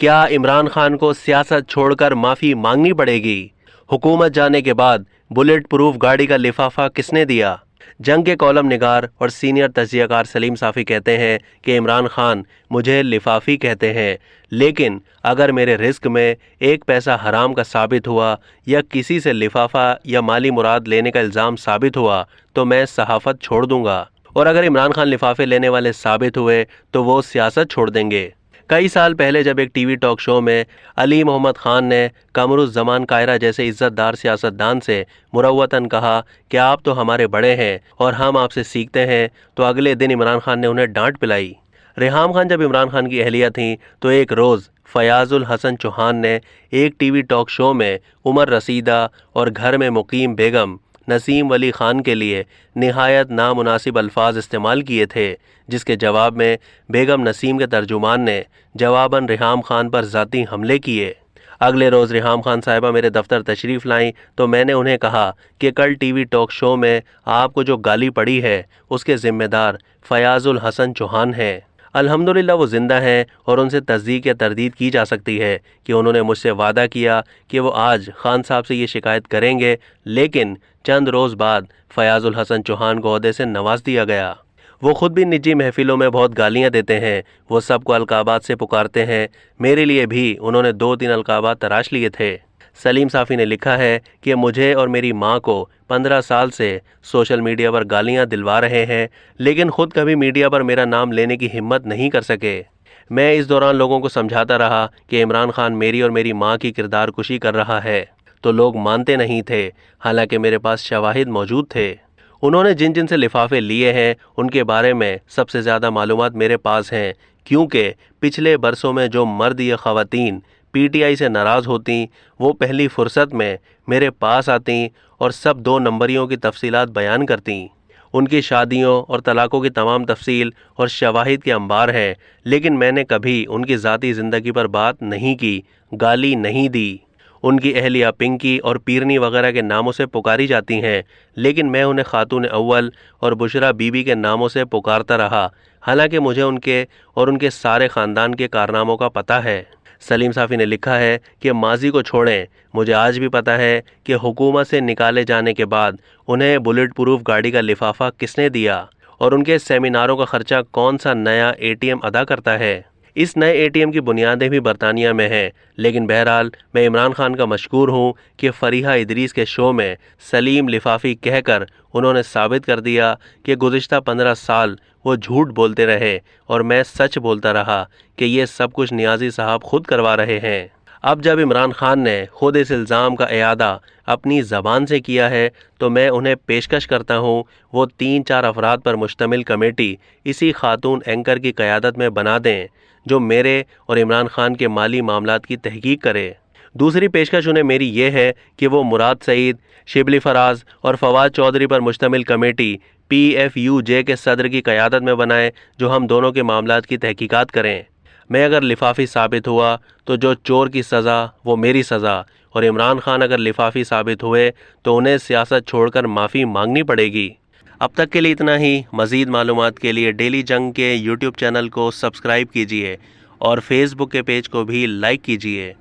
کیا عمران خان کو سیاست چھوڑ کر معافی مانگنی پڑے گی؟ حکومت جانے کے بعد بلٹ پروف گاڑی کا لفافہ کس نے دیا؟ جنگ کے کالم نگار اور سینئر تجزیہ کار سلیم صافی کہتے ہیں کہ عمران خان مجھے لفافی کہتے ہیں، لیکن اگر میرے رزق میں ایک پیسہ حرام کا ثابت ہوا یا کسی سے لفافہ یا مالی مراد لینے کا الزام ثابت ہوا تو میں صحافت چھوڑ دوں گا، اور اگر عمران خان لفافے لینے والے ثابت ہوئے تو وہ سیاست چھوڑ دیں گے۔ کئی سال پہلے جب ایک ٹی وی ٹاک شو میں علی محمد خان نے قمر الزمان کائرہ جیسے عزت دار سیاستدان سے مروتاً کہا کہ آپ تو ہمارے بڑے ہیں اور ہم آپ سے سیکھتے ہیں، تو اگلے دن عمران خان نے انہیں ڈانٹ پلائی۔ ریحام خان جب عمران خان کی اہلیہ تھیں تو ایک روز فیاض الحسن چوہان نے ایک ٹی وی ٹاک شو میں عمر رسیدہ اور گھر میں مقیم بیگم نسیم ولی خان کے لیے نہایت نامناسب الفاظ استعمال کیے تھے، جس کے جواب میں بیگم نسیم کے ترجمان نے جواباً ریحام خان پر ذاتی حملے کیے۔ اگلے روز ریحام خان صاحبہ میرے دفتر تشریف لائیں تو میں نے انہیں کہا کہ کل ٹی وی ٹاک شو میں آپ کو جو گالی پڑی ہے اس کے ذمہ دار فیاض الحسن چوہان ہیں۔ الحمدللہ وہ زندہ ہیں اور ان سے تصدیق یا تردید کی جا سکتی ہے کہ انہوں نے مجھ سے وعدہ کیا کہ وہ آج خان صاحب سے یہ شکایت کریں گے، لیکن چند روز بعد فیاض الحسن چوہان کو عہدے سے نواز دیا گیا۔ وہ خود بھی نجی محفلوں میں بہت گالیاں دیتے ہیں، وہ سب کو القابات سے پکارتے ہیں، میرے لیے بھی انہوں نے 2-3 القابات تراش لیے تھے۔ سلیم صافی نے لکھا ہے کہ مجھے اور میری ماں کو 15 سال سے سوشل میڈیا پر گالیاں دلوا رہے ہیں، لیکن خود کبھی میڈیا پر میرا نام لینے کی ہمت نہیں کر سکے۔ میں اس دوران لوگوں کو سمجھاتا رہا کہ عمران خان میری اور میری ماں کی کردار کشی کر رہا ہے، تو لوگ مانتے نہیں تھے، حالانکہ میرے پاس شواہد موجود تھے۔ انہوں نے جن سے لفافے لیے ہیں ان کے بارے میں سب سے زیادہ معلومات میرے پاس ہیں، کیونکہ پچھلے برسوں میں جو مرد یا خواتین پی ٹی آئی سے ناراض ہوتیں وہ پہلی فرصت میں میرے پاس آتیں اور سب 2 نمبریوں کی تفصیلات بیان کرتیں۔ ان کی شادیوں اور طلاقوں کی تمام تفصیل اور شواہد کے انبار ہیں، لیکن میں نے کبھی ان کی ذاتی زندگی پر بات نہیں کی، گالی نہیں دی۔ ان کی اہلیہ پنکی اور پیرنی وغیرہ کے ناموں سے پکاری جاتی ہیں، لیکن میں انہیں خاتون اول اور بشرا بی بی کے ناموں سے پکارتا رہا، حالانکہ مجھے ان کے اور ان کے سارے خاندان کے کارناموں کا پتہ ہے۔ سلیم صافی نے لکھا ہے کہ ماضی کو چھوڑیں، مجھے آج بھی پتہ ہے کہ حکومت سے نکالے جانے کے بعد انہیں بلٹ پروف گاڑی کا لفافہ کس نے دیا اور ان کے سیمیناروں کا خرچہ کون سا نیا اے ٹی ایم ادا کرتا ہے۔ اس نئے اے ٹی ایم کی بنیادیں بھی برطانیہ میں ہیں، لیکن بہرحال میں عمران خان کا مشکور ہوں کہ فریحہ ادریس کے شو میں سلیم لفافی کہہ کر انہوں نے ثابت کر دیا کہ گزشتہ 15 سال وہ جھوٹ بولتے رہے اور میں سچ بولتا رہا کہ یہ سب کچھ نیازی صاحب خود کروا رہے ہیں۔ اب جب عمران خان نے خود اس الزام کا اعادہ اپنی زبان سے کیا ہے تو میں انہیں پیشکش کرتا ہوں وہ 3-4 افراد پر مشتمل کمیٹی اسی خاتون اینکر کی قیادت میں بنا دیں جو میرے اور عمران خان کے مالی معاملات کی تحقیق کرے۔ دوسری پیشکش انہیں میری یہ ہے کہ وہ مراد سعید، شبلی فراز اور فواد چودھری پر مشتمل کمیٹی PFUJ کے صدر کی قیادت میں بنائے جو ہم دونوں کے معاملات کی تحقیقات کریں۔ میں اگر لفافی ثابت ہوا تو جو چور کی سزا وہ میری سزا، اور عمران خان اگر لفافی ثابت ہوئے تو انہیں سیاست چھوڑ کر معافی مانگنی پڑے گی۔ اب تک کے لیے اتنا ہی۔ مزید معلومات کے لیے ڈیلی جنگ کے YouTube چینل کو سبسکرائب کیجیے اور فیس بک کے پیج کو بھی لائک کیجیے۔